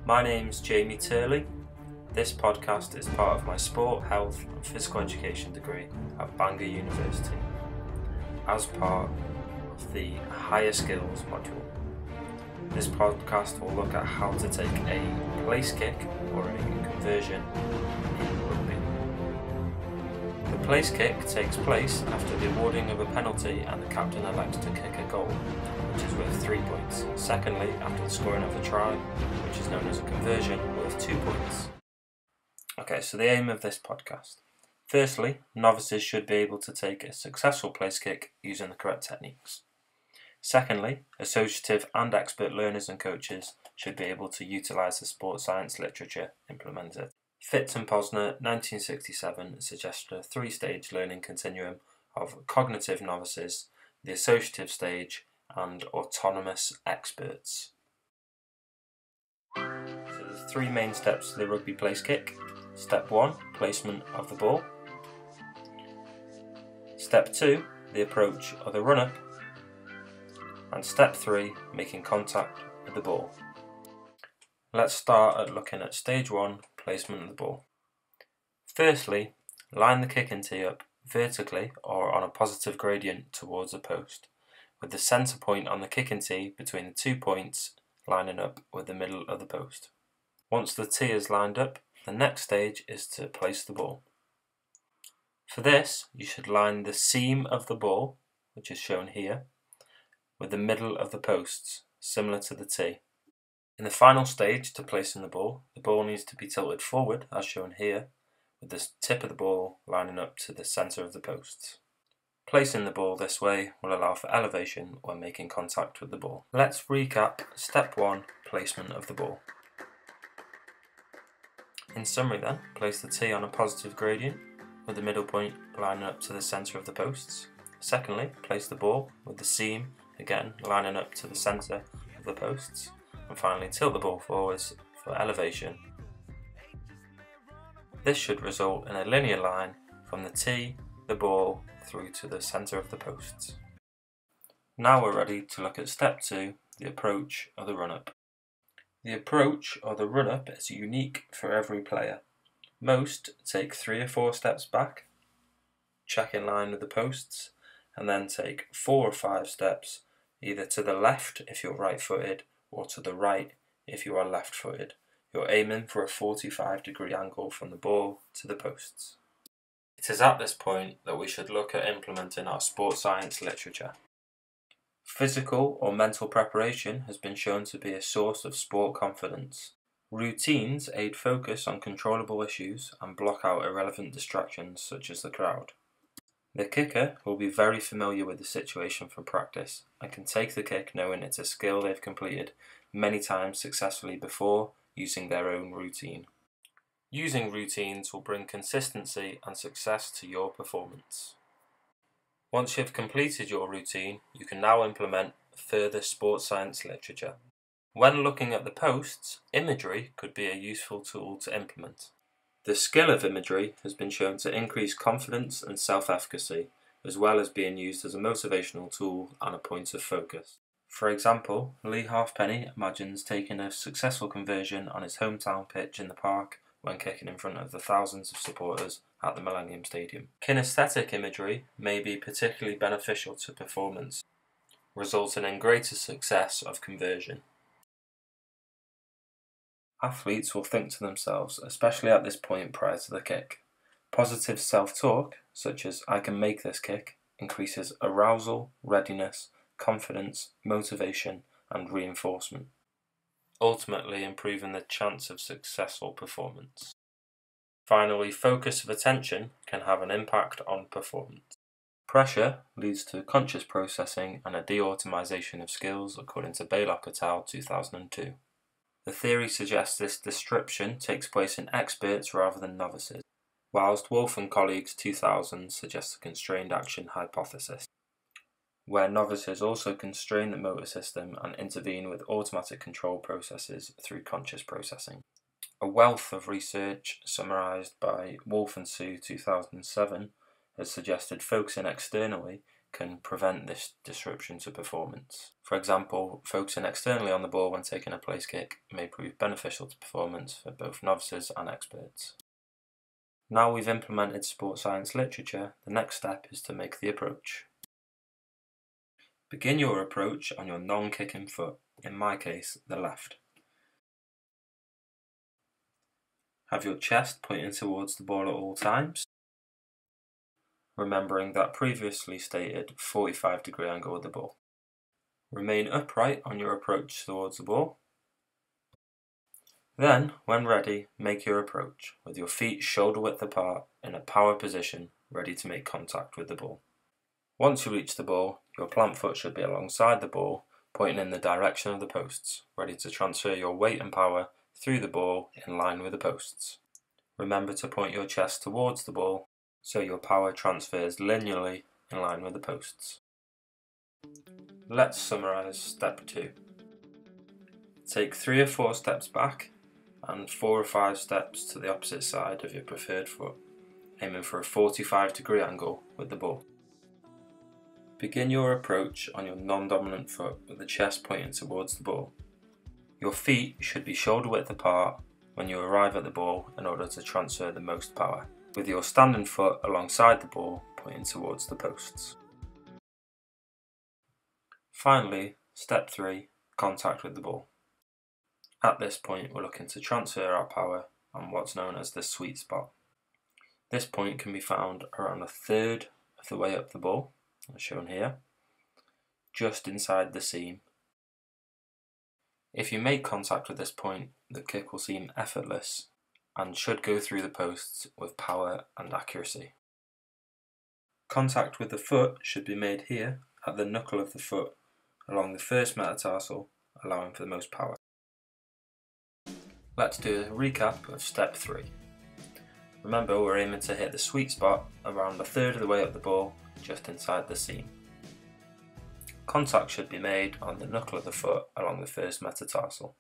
My name's Jamie Turley. This podcast is part of my Sport, Health and Physical Education degree at Bangor University as part of the Higher Skills module. This podcast will look at how to take a place kick or a conversion in rugby. The place kick takes place after the awarding of a penalty and the captain elects to kick a goal, which is worth 3 points. Secondly, after the scoring of a try, which is known as a conversion, worth 2 points. Okay, so the aim of this podcast. Firstly, novices should be able to take a successful place kick using the correct techniques. Secondly, associative and expert learners and coaches should be able to utilise the sports science literature implemented. Fitz and Posner, 1967, suggested a three-stage learning continuum of cognitive novices, the associative stage, and autonomous experts. So there's three main steps to the rugby place kick. Step 1, placement of the ball. Step 2, the approach or the run-up. And step 3, making contact with the ball. Let's start at looking at stage 1, placement of the ball. Firstly, line the kicking tee up vertically or on a positive gradient towards the post, with the centre point on the kicking tee between the 2 points lining up with the middle of the post. Once the tee is lined up, the next stage is to place the ball. For this, you should line the seam of the ball, which is shown here, with the middle of the posts, similar to the tee. In the final stage to placing the ball needs to be tilted forward, as shown here, with the tip of the ball lining up to the centre of the posts. Placing the ball this way will allow for elevation when making contact with the ball. Let's recap step 1, placement of the ball. In summary then, place the tee on a positive gradient, with the middle point lining up to the centre of the posts. Secondly, place the ball with the seam, again lining up to the centre of the posts. And finally, tilt the ball forwards for elevation. This should result in a linear line from the tee, the ball, through to the centre of the posts. Now we're ready to look at step 2, the approach or the run-up. The approach or the run-up is unique for every player. Most take 3 or 4 steps back, check in line with the posts, and then take 4 or 5 steps either to the left if you're right-footed or to the right if you are left-footed. You're aiming for a 45-degree angle from the ball to the posts. It is at this point that we should look at implementing our sports science literature. Physical or mental preparation has been shown to be a source of sport confidence. Routines aid focus on controllable issues and block out irrelevant distractions such as the crowd. The kicker will be very familiar with the situation from practice and can take the kick knowing it's a skill they've completed many times successfully before using their own routine. Using routines will bring consistency and success to your performance. Once you've completed your routine, you can now implement further sports science literature. When looking at the posts, imagery could be a useful tool to implement. The skill of imagery has been shown to increase confidence and self-efficacy, as well as being used as a motivational tool and a point of focus. For example, Lee Halfpenny imagines taking a successful conversion on his hometown pitch in the park when kicking in front of the thousands of supporters at the Millennium Stadium. Kinesthetic imagery may be particularly beneficial to performance, resulting in greater success of conversion. Athletes will think to themselves, especially at this point prior to the kick. Positive self-talk, such as "I can make this kick," increases arousal, readiness, confidence, motivation, and reinforcement, ultimately improving the chance of successful performance. Finally, focus of attention can have an impact on performance. Pressure leads to conscious processing and a de-automation of skills, according to Baylock et al. 2002. The theory suggests this description takes place in experts rather than novices, whilst Wolf and colleagues 2000 suggest a constrained action hypothesis, where novices also constrain the motor system and intervene with automatic control processes through conscious processing. A wealth of research summarised by Wolf and Sue 2007 has suggested focusing externally can prevent this disruption to performance. For example, focusing externally on the ball when taking a place kick may prove beneficial to performance for both novices and experts. Now we've implemented sports science literature, the next step is to make the approach. Begin your approach on your non-kicking foot, in my case, the left. Have your chest pointing towards the ball at all times, remembering that previously stated 45-degree angle with the ball. Remain upright on your approach towards the ball. Then, when ready, make your approach, with your feet shoulder width apart in a power position, ready to make contact with the ball. Once you reach the ball, your plant foot should be alongside the ball, pointing in the direction of the posts, ready to transfer your weight and power through the ball in line with the posts. Remember to point your chest towards the ball, so your power transfers linearly in line with the posts. Let's summarise step 2. Take 3 or 4 steps back and 4 or 5 steps to the opposite side of your preferred foot, aiming for a 45-degree angle with the ball. Begin your approach on your non-dominant foot with the chest pointing towards the ball. Your feet should be shoulder width apart when you arrive at the ball in order to transfer the most power, with your standing foot alongside the ball pointing towards the posts. Finally, step 3, contact with the ball. At this point, we're looking to transfer our power on what's known as the sweet spot. This point can be found around a third of the way up the ball, as shown here, just inside the seam. If you make contact with this point, the kick will seem effortless and should go through the posts with power and accuracy. Contact with the foot should be made here at the knuckle of the foot along the first metatarsal, allowing for the most power. Let's do a recap of step 3. Remember, we're aiming to hit the sweet spot around a third of the way up the ball, just inside the seam. Contact should be made on the knuckle of the foot along the first metatarsal.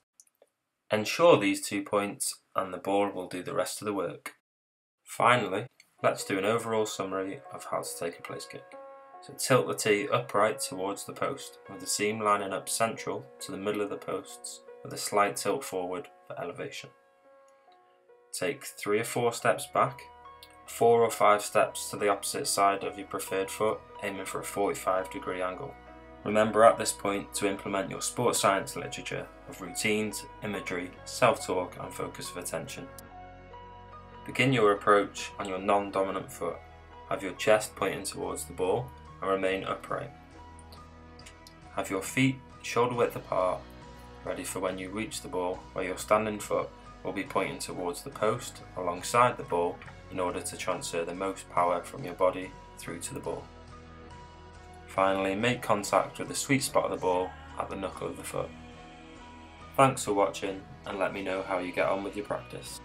Ensure these 2 points and the ball will do the rest of the work. Finally, let's do an overall summary of how to take a place kick. So tilt the tee upright towards the post, with the seam lining up central to the middle of the posts with a slight tilt forward for elevation. Take 3 or 4 steps back, 4 or 5 steps to the opposite side of your preferred foot, aiming for a 45-degree angle. Remember at this point to implement your sports science literature of routines, imagery, self-talk and focus of attention. Begin your approach on your non-dominant foot. Have your chest pointing towards the ball and remain upright. Have your feet shoulder width apart, ready for when you reach the ball, where your standing foot will be pointing towards the post alongside the ball in order to transfer the most power from your body through to the ball. Finally, make contact with the sweet spot of the ball at the knuckle of the foot. Thanks for watching and let me know how you get on with your practice.